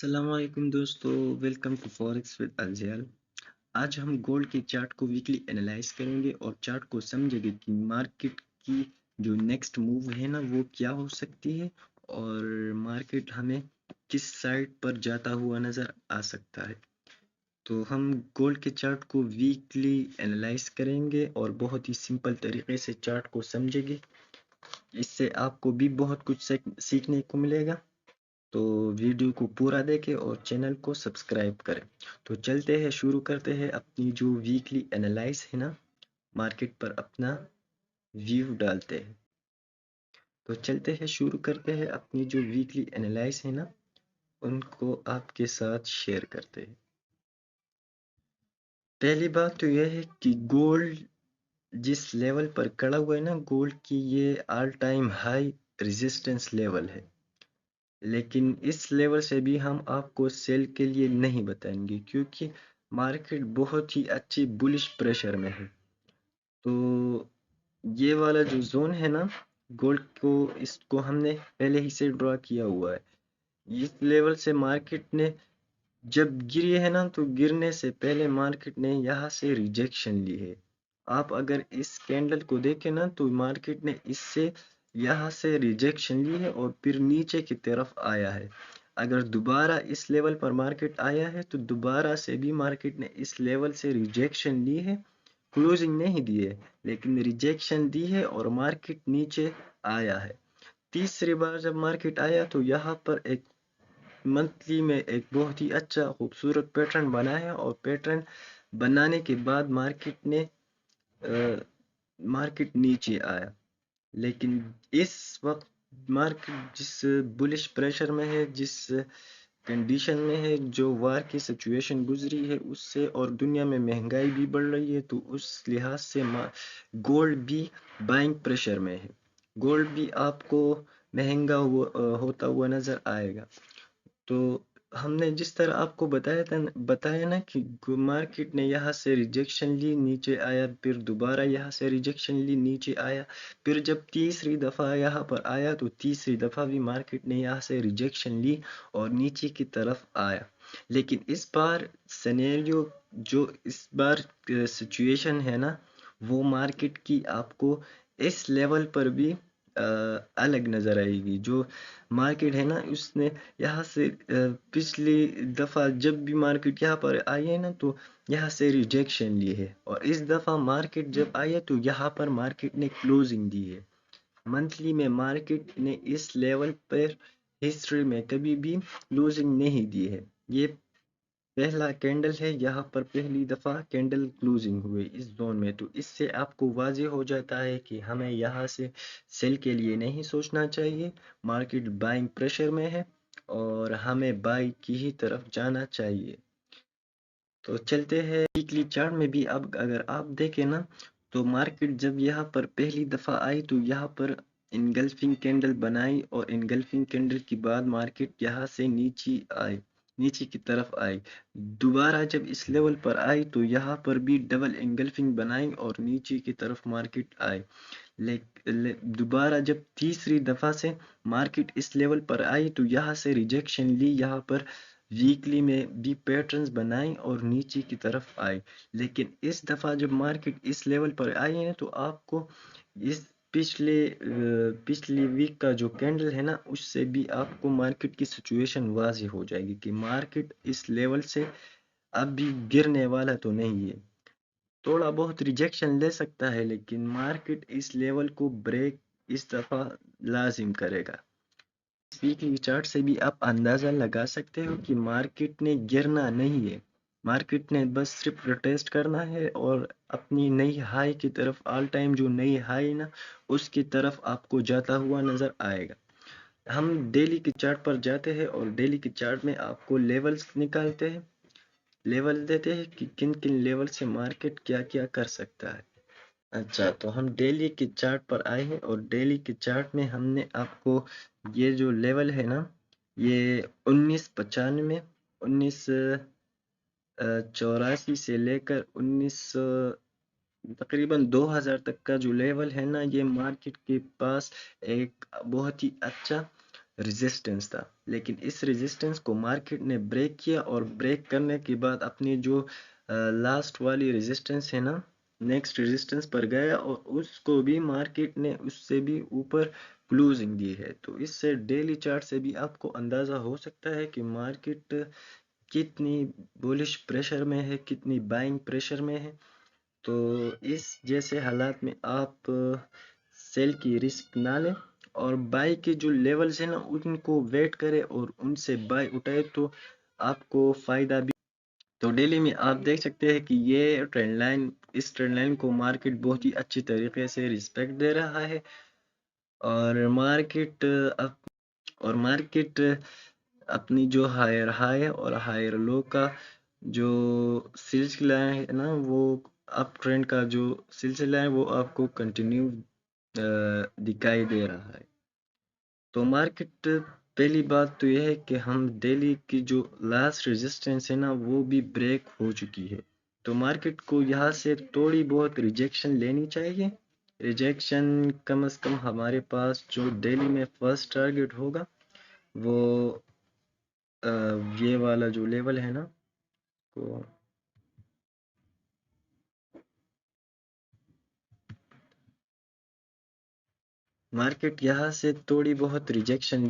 السلام علیکم دوستو، ویلکم ٹو فوریکس ود الجیل۔ آج ہم گولڈ کے چارٹ کو ویکلی انالائز کریں گے اور چارٹ کو سمجھیں گے کہ مارکیٹ کی جو نیکسٹ موو ہے نا وہ کیا ہو سکتی ہے اور مارکیٹ ہمیں کس سائڈ پر جاتا ہوا نظر آ سکتا ہے۔ تو ہم گولڈ کے چارٹ کو ویکلی انالائز کریں گے اور بہت ہی سمپل طریقے سے چارٹ کو سمجھیں گے۔ اس سے آپ کو بھی بہت کچھ سیکھنے کو ملے گا۔ تو ویڈیو کو پورا دیکھیں اور چینل کو سبسکرائب کریں۔ تو چلتے ہیں، شروع کرتے ہیں اپنی جو ویکلی انالائز ہے نا، مارکیٹ پر اپنا ویو ڈالتے ہیں۔ تو چلتے ہیں، شروع کرتے ہیں اپنی جو ویکلی انالائز ہے نا ان کو آپ کے ساتھ شیئر کرتے ہیں۔ پہلی بات تو یہ ہے کہ گولڈ جس لیول پر کھڑا ہوا ہے نا، گولڈ کی یہ all time high resistance level ہے، لیکن اس لیول سے بھی ہم آپ کو سیل کے لیے نہیں بتائیں گے کیونکہ مارکیٹ بہت ہی اچھی بلش پریشر میں ہے۔ تو یہ والا جو زون ہے نا گولڈ کو، اس کو ہم نے پہلے ہی سے ڈرا کیا ہوا ہے۔ اس لیول سے مارکیٹ نے جب گری ہے نا تو گرنے سے پہلے مارکیٹ نے یہاں سے ریجیکشن لی ہے۔ آپ اگر اس کینڈل کو دیکھیں نا تو مارکیٹ نے اس سے یہاں سے ریجیکشن لی ہے اور پھر نیچے کی طرف آیا ہے۔ اگر دوبارہ اس لیول پر مارکیٹ آیا ہے تو دوبارہ سے بھی مارکیٹ نے اس لیول سے ریجیکشن لی ہے، کلوزنگ نہیں دی ہے لیکن ریجیکشن دی ہے اور مارکیٹ نیچے آیا ہے۔ تیسری بار جب مارکیٹ آیا تو یہاں پر ایک منتھلی میں ایک بہت ہی اچھا خوبصورت پیٹرن بنا ہے اور پیٹرن بنانے کے بعد مارکیٹ نیچے آیا، لیکن اس وقت مارکیٹ جس بلش پریشر میں ہے، جس کنڈیشن میں ہے، جو وار کی سچویشن گزری ہے اس سے اور دنیا میں مہنگائی بھی بڑھ رہی ہے، تو اس لحاظ سے گولڈ بھی بائنگ پریشر میں ہے۔ گولڈ بھی آپ کو مہنگا ہوتا ہوا نظر آئے گا۔ تو ہم نے جس طرح آپ کو بتایا نا کہ مارکیٹ نے یہاں سے ریجیکشن لی، نیچے آیا، پھر دوبارہ یہاں سے ریجیکشن لی، نیچے آیا، پھر جب تیسری دفعہ یہاں پر آیا تو تیسری دفعہ بھی مارکیٹ نے یہاں سے ریجیکشن لی اور نیچے کی طرف آیا۔ لیکن اس بار سینیریو جو اس بار سچویشن ہے نا وہ مارکیٹ کی آپ کو اس لیول پر بھی الگ نظر آئے گی۔ جو مارکیٹ ہے نا اس نے یہاں سے پچھلی دفعہ جب بھی مارکیٹ یہاں پر آئی ہے نا تو یہاں سے ریجیکشن لی ہے، اور اس دفعہ مارکیٹ جب آئی ہے تو یہاں پر مارکیٹ نے کلوزنگ دی ہے۔ منتھلی میں مارکیٹ نے اس لیول پر ہسٹری میں کبھی بھی کلوزنگ نہیں دی ہے۔ یہ پہلا کینڈل ہے، یہاں پر پہلی دفعہ کینڈل کلوزنگ ہوئے اس زون میں، تو اس سے آپ کو واضح ہو جاتا ہے کہ ہمیں یہاں سے سیل کے لیے نہیں سوچنا چاہیے، مارکیٹ بائنگ پریشر میں ہے اور ہمیں بائی کی ہی طرف جانا چاہیے۔ تو چلتے ہیں ویکلی چارٹ میں بھی۔ اب اگر آپ دیکھیں نا تو مارکیٹ جب یہاں پر پہلی دفعہ آئی تو یہاں پر انگلفنگ کینڈل بنائی اور انگلفنگ کینڈل کے بعد مارکیٹ یہاں سے نیچے کی طرف آئی۔ دوبارہ جب اس لیول پر آئی تو یہاں پر بھی ڈبل انگلفنگ بنائی اور نیچے کی طرف مارکیٹ آئی۔ دوبارہ جب تیسری دفعہ سے مارکیٹ اس لیول پر آئی تو یہاں سے ریجیکشن لی، یہاں پر ویکلی میں بھی پیٹرنز بنائی اور نیچے کی طرف آئی۔ لیکن اس دفعہ جب مارکیٹ اس لیول پر آئی ہے تو آپ کو اس پچھلی ویک کا جو کینڈل ہے نا اس سے بھی آپ کو مارکیٹ کی سچویشن واضح ہو جائے گی کہ مارکیٹ اس لیول سے اب بھی گرنے والا تو نہیں ہے۔ تھوڑا بہت ریجیکشن لے سکتا ہے لیکن مارکیٹ اس لیول کو بریک اس دفعہ لازم کرے گا۔ اس ویکلی چارٹ سے بھی آپ اندازہ لگا سکتے ہو کہ مارکیٹ نے گرنا نہیں ہے، مارکیٹ نے بس صرف ریٹیسٹ کرنا ہے اور اپنی نئی ہائی کی طرف، آل ٹائم جو نئی ہائی نا اس کی طرف آپ کو جاتا ہوا نظر آئے گا۔ ہم ڈیلی کے چارٹ پر جاتے ہیں اور ڈیلی کے چارٹ میں آپ کو لیولز نکالتے ہیں، لیول دیتے ہیں کہ کن کن لیول سے مارکیٹ کیا کیا کر سکتا ہے۔ اچھا، تو ہم ڈیلی کے چارٹ پر آئے ہیں اور ڈیلی کے چارٹ میں ہم نے آپ کو یہ جو لیول ہے نا یہ 1995 1984 سے لے کر تقریباً 2000 تک کا جو لیول ہے نا یہ مارکیٹ کے پاس ایک بہت ہی اچھا ریزسٹنس تھا، لیکن اس ریزسٹنس کو مارکیٹ نے بریک کیا، اور بریک کرنے کے بعد اپنی جو لاسٹ والی ریزسٹنس ہے نا، نیکسٹ ریزسٹنس پر گیا، اور اس کو بھی مارکیٹ نے اس سے بھی اوپر کلوزنگ دی ہے۔ تو اس سے ڈیلی چارٹ سے بھی آپ کو اندازہ ہو سکتا ہے کہ مارکیٹ کتنی بولش پریشر میں ہے، کتنی بائنگ پریشر میں ہے۔ تو اس جیسے حالات میں آپ سیل کی رسک نہ لیں، اور بائی کے جو لیولز ہیں نا ان کو ویٹ کرے اور ان سے بائی اٹھائے، تو آپ کو فائدہ بھی۔ تو ڈیلی میں آپ دیکھ سکتے ہیں کہ یہ ٹرینڈ لائن، اس ٹرینڈ لائن کو مارکیٹ بہت ہی اچھی طریقے سے رسپیکٹ دے رہا ہے، اور مارکیٹ اپنی جو ہائر ہائی اور ہائر لو کا جو سلسلہ ہے نا، وہ اپ ٹرینڈ کا جو سلسلہ ہے وہ آپ کو کنٹینیو دکھائی دے رہا ہے۔ تو مارکیٹ، پہلی بات تو یہ ہے کہ ہم ڈیلی کی جو لاسٹ ریزسٹنس ہے نا وہ بھی بریک ہو چکی ہے، تو مارکیٹ کو یہاں سے تھوڑی بہت ریجیکشن لینی چاہیے۔ ریجیکشن کم از کم ہمارے پاس جو ڈیلی میں فرسٹ ٹارگٹ ہوگا وہ یہ والا جو لیول ہے نا، تو مارکیٹ یہاں سے تھوڑی بہت ریجیکشن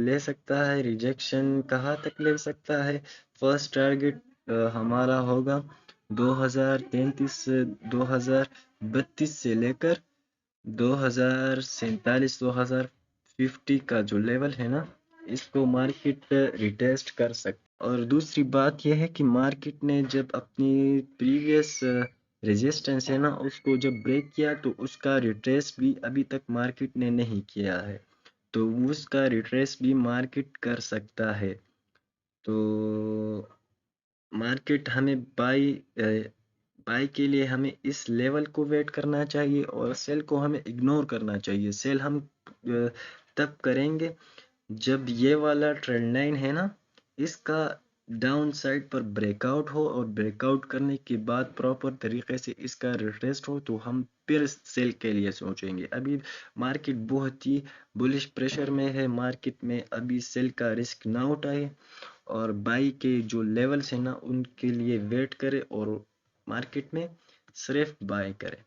لے سکتا ہے۔ ریجیکشن کہاں تک لے سکتا ہے؟ فرسٹ ٹارگٹ ہمارا ہوگا 2033 سے 2032 سے لے کر 2047 2050 کا جو لیول ہے نا، اس کو مارکیٹ ریٹیسٹ کر سکتا۔ اور دوسری بات یہ ہے کہ مارکیٹ نے جب اپنی پریویس ریزسٹنس ہے نا اس کو جب بریک کیا، تو اس کا ریٹریس بھی ابھی تک مارکیٹ نے نہیں کیا ہے، تو اس کا ریٹریس بھی مارکیٹ کر سکتا ہے۔ تو مارکیٹ ہمیں بائی کے لیے ہمیں اس لیول کو ویٹ کرنا چاہیے، اور سیل کو ہمیں اگنور کرنا چاہیے۔ سیل ہم تب کریں گے جب یہ والا ٹرینڈ لائن ہے نا اس کا ڈاؤن سائڈ پر بریک آؤٹ ہو، اور بریک آؤٹ کرنے کے بعد پراپر طریقے سے اس کا ریٹریسٹ ہو، تو ہم پھر سیل کے لیے سوچیں گے۔ ابھی مارکیٹ بہت ہی بلش پریشر میں ہے، مارکیٹ میں ابھی سیل کا رسک نہ اٹھائے، اور بائی کے جو لیولز ہیں نا ان کے لیے ویٹ کرے، اور مارکیٹ میں صرف بائی کرے۔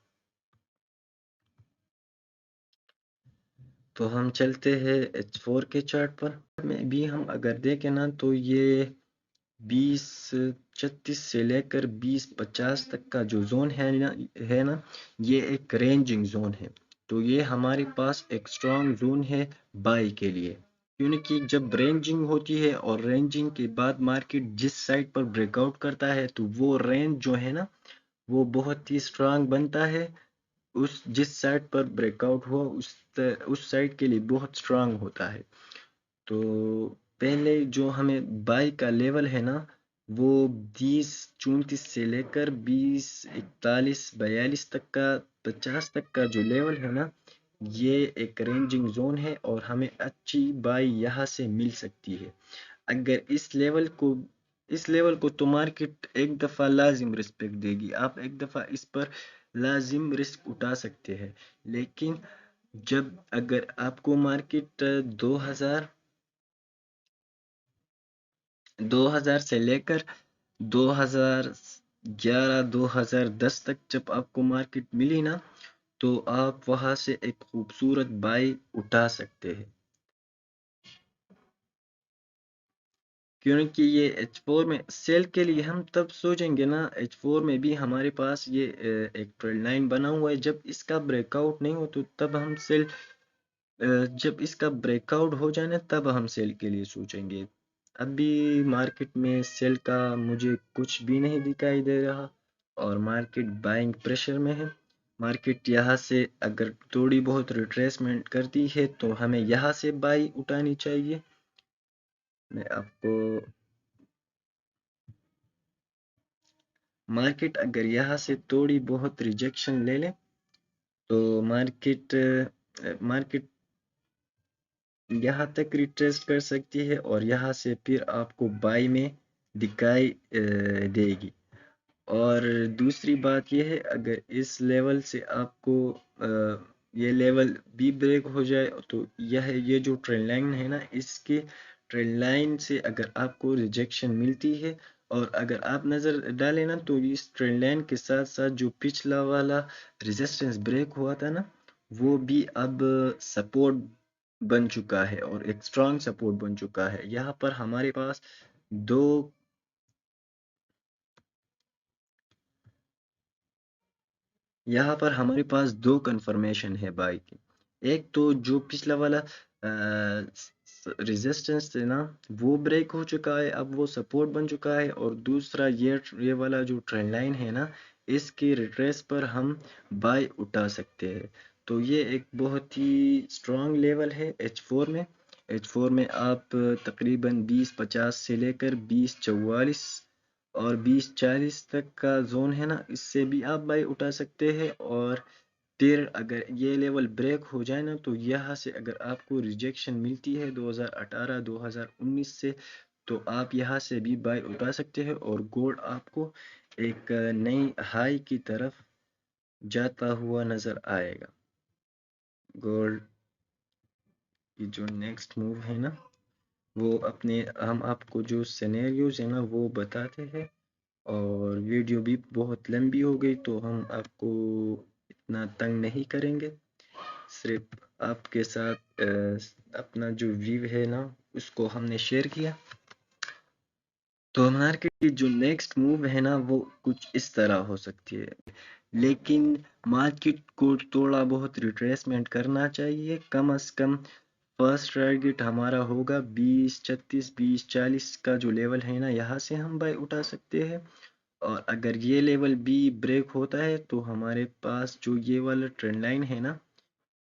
تو ہم چلتے ہیں H4 کے چارٹ پر میں بھی ہم اگر دیکھیں نا تو یہ 2036 سے لے کر 2050 تک کا جو زون ہے نا یہ ایک رینجنگ زون ہے، تو یہ ہمارے پاس ایک سٹرونگ زون ہے بائی کے لیے، کیونکہ جب رینجنگ ہوتی ہے اور رینجنگ کے بعد مارکیٹ جس سائٹ پر بریک آؤٹ کرتا ہے، تو وہ رینج جو ہے نا وہ بہت ہی سٹرونگ بنتا ہے۔ جس سائٹ پر بریک آؤٹ ہوا اس سائٹ کے لیے بہت سٹرونگ ہوتا ہے۔ تو پہلے جو ہمیں بائی کا لیول ہے نا وہ 2034 سے لے کر 2041 42 تک کا 50 تک کا جو لیول ہے نا یہ ایک رینجنگ زون ہے، اور ہمیں اچھی بائی یہاں سے مل سکتی ہے۔ اگر اس لیول کو تو مارکیٹ ایک دفعہ لازم رسپیکٹ دے گی، آپ ایک دفعہ اس پر لازم رسک اٹھا سکتے ہیں، لیکن اگر آپ کو مارکیٹ 2000 سے لے کر 2010 تک جب آپ کو مارکیٹ ملی نا تو آپ وہاں سے ایک خوبصورت بائی اٹھا سکتے ہیں، کیونکہ یہ H4 میں سیل کے لیے ہم تب سوچیں گے نا۔ H4 میں بھی ہمارے پاس یہ ایک ٹرینڈ لائن بنا ہوا ہے، جب اس کا بریک آؤٹ نہیں ہو تو تب ہم سیل، جب اس کا بریک آؤٹ ہو جانا تب ہم سیل کے لیے سوچیں گے۔ ابھی مارکیٹ میں سیل کا مجھے کچھ بھی نہیں دکھائی دے رہا، اور مارکیٹ بائنگ پریشر میں ہے۔ مارکیٹ یہاں سے اگر تھوڑی بہت ریٹریسمنٹ کرتی ہے تو ہمیں یہاں سے بائی اٹھانی چاہیے۔ میں آپ کو مارکیٹ اگر یہاں سے تھوڑی بہت ریجیکشن لے لیں تو مارکیٹ یہاں تک ریٹریس کر سکتی ہے، اور یہاں سے پھر آپ کو بائی میں دکھائی دے گی۔ اور دوسری بات یہ ہے اگر اس لیول سے آپ کو یہ لیول بھی بریک ہو جائے تو یہ جو ٹرینڈ لائن ہے نا، اس کے ٹرینڈ لائن سے اگر آپ کو ریجیکشن ملتی ہے، اور اگر آپ نظر ڈالیں نا تو اس ٹرینڈ لائن کے ساتھ ساتھ جو پچھلا والا ریزسٹنس بریک ہوا تھا نا، وہ بھی اب سپورٹ بن چکا ہے اور ایک اسٹرانگ سپورٹ بن چکا ہے۔ دو یہاں پر ہمارے پاس دو کنفرمیشن ہے بائی کی۔ ایک تو جو پچھلا والا ریزسٹنس تھے نا، وہ بریک ہو چکا ہے، اب وہ سپورٹ بن چکا ہے، اور دوسرا یہ والا جو ٹرینڈ لائن ہے نا، اس کی ریٹریس پر ہم بائی اٹھا سکتے ہیں۔ تو یہ ایک بہت ہی اسٹرانگ لیول ہے ایچ فور میں آپ تقریباً 2050 سے لے کر 2044 اور 2040 تک کا زون ہے نا، اس سے بھی آپ بائی اٹھا سکتے ہیں۔ اور پھر اگر یہ لیول بریک ہو جائے نا، تو یہاں سے اگر آپ کو ریجیکشن ملتی ہے 2018-2019 سے، تو آپ یہاں سے بھی بائی اٹھا سکتے ہیں، اور گولڈ آپ کو ایک نئی ہائی کی طرف جاتا ہوا نظر آئے گا۔ گولڈ کی جو نیکسٹ موو ہے نا، وہ ہم آپ کو جو سینیریوز ہے نا وہ بتاتے ہیں، اور ویڈیو بھی بہت لمبی ہو گئی تو ہم آپ کو اتنا تنگ نہیں کریں گے، صرف آپ کے ساتھ اپنا جو ویو ہے نا اس کو ہم نے شیئر کیا۔ تو مارکیٹ کی جو نیکسٹ موو ہے نا وہ کچھ اس طرح ہو سکتی ہے، لیکن مارکیٹ کو تھوڑا بہت ریٹریسمنٹ کرنا چاہیے۔ کم از کم فرسٹ ٹارگیٹ ہمارا ہوگا 2036 2040 کا جو لیول ہے نا، یہاں سے ہم بائی اٹھا سکتے ہیں، اور اگر یہ لیول بھی بریک ہوتا ہے تو ہمارے پاس جو یہ والا ٹرینڈ لائن ہے نا،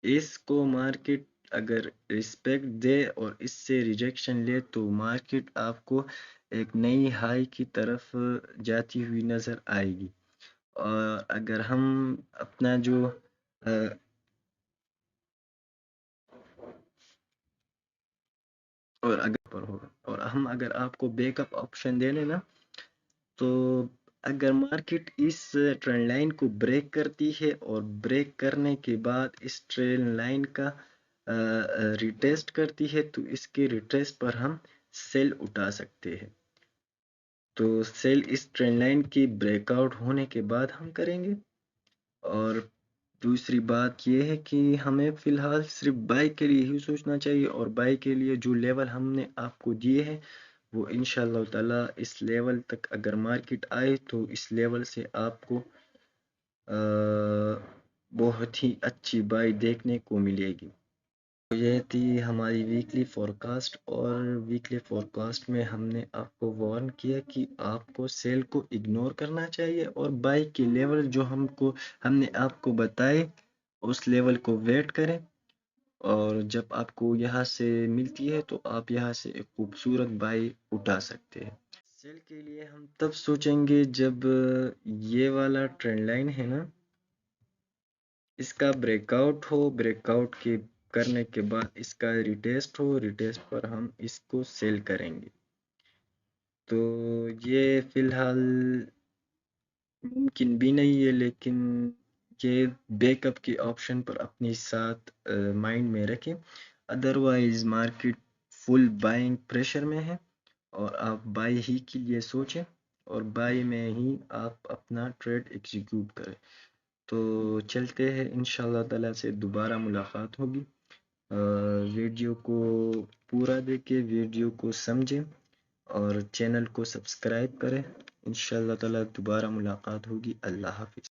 اس کو مارکیٹ اگر رسپیکٹ دے اور اس سے ریجیکشن لے تو مارکیٹ آپ کو ایک نئی ہائی کی طرف جاتی ہوئی نظر آئے گی۔ اور اگر ہم اپنا جو اور اگر پر ہوگا، اور ہم اگر آپ کو بیک اپ آپشن دے لینا، تو اگر مارکیٹ اس ٹرینڈ لائن کو بریک کرتی ہے اور بریک کرنے کے بعد اس ٹرینڈ لائن کا ریٹیسٹ کرتی ہے، تو اس کے ریٹیسٹ پر ہم سیل اٹھا سکتے ہیں۔ تو سیل اس ٹرینڈ لائن کی بریک آؤٹ ہونے کے بعد ہم کریں گے۔ اور دوسری بات یہ ہے کہ ہمیں فی الحال صرف بائی کے لیے ہی سوچنا چاہیے، اور بائی کے لیے جو لیول ہم نے آپ کو دیے ہیں وہ انشاءاللہ تعالی اس لیول تک اگر مارکیٹ آئے تو اس لیول سے آپ کو بہت ہی اچھی بائی دیکھنے کو ملے گی۔ یہ تھی ہماری ویکلی فورکاسٹ، اور ویکلی فورکاسٹ میں ہم نے آپ کو وارن کیا کہ آپ کو سیل کو اگنور کرنا چاہیے، اور بائی کے لیول جو ہم نے آپ کو بتائے اس لیول کو ویٹ کریں، اور جب آپ کو یہاں سے ملتی ہے تو آپ یہاں سے ایک خوبصورت بائی اٹھا سکتے ہیں۔ سیل کے لیے ہم تب سوچیں گے جب یہ والا ٹرینڈ لائن ہے نا، اس کا بریک آؤٹ ہو، بریک آؤٹ کے کرنے کے بعد اس کا ریٹیسٹ ہو، ریٹیسٹ پر ہم اس کو سیل کریں گے۔ تو یہ فی الحال ممکن بھی نہیں ہے، لیکن یہ بیک اپ کے آپشن پر اپنی ساتھ مائنڈ میں رکھیں، ادروائز مارکیٹ فل بائنگ پریشر میں ہے، اور آپ بائی ہی کے لیے سوچیں، اور بائی میں ہی آپ اپنا ٹریڈ ایگزیکیوٹ کریں۔ تو چلتے ہیں انشاءاللہ تعالیٰ سے دوبارہ ملاقات ہوگی۔ ویڈیو کو پورا دیکھیں، ویڈیو کو سمجھیں، اور چینل کو سبسکرائب کریں۔ انشاءاللہ تعالیٰ دوبارہ ملاقات ہوگی۔ اللہ حافظ۔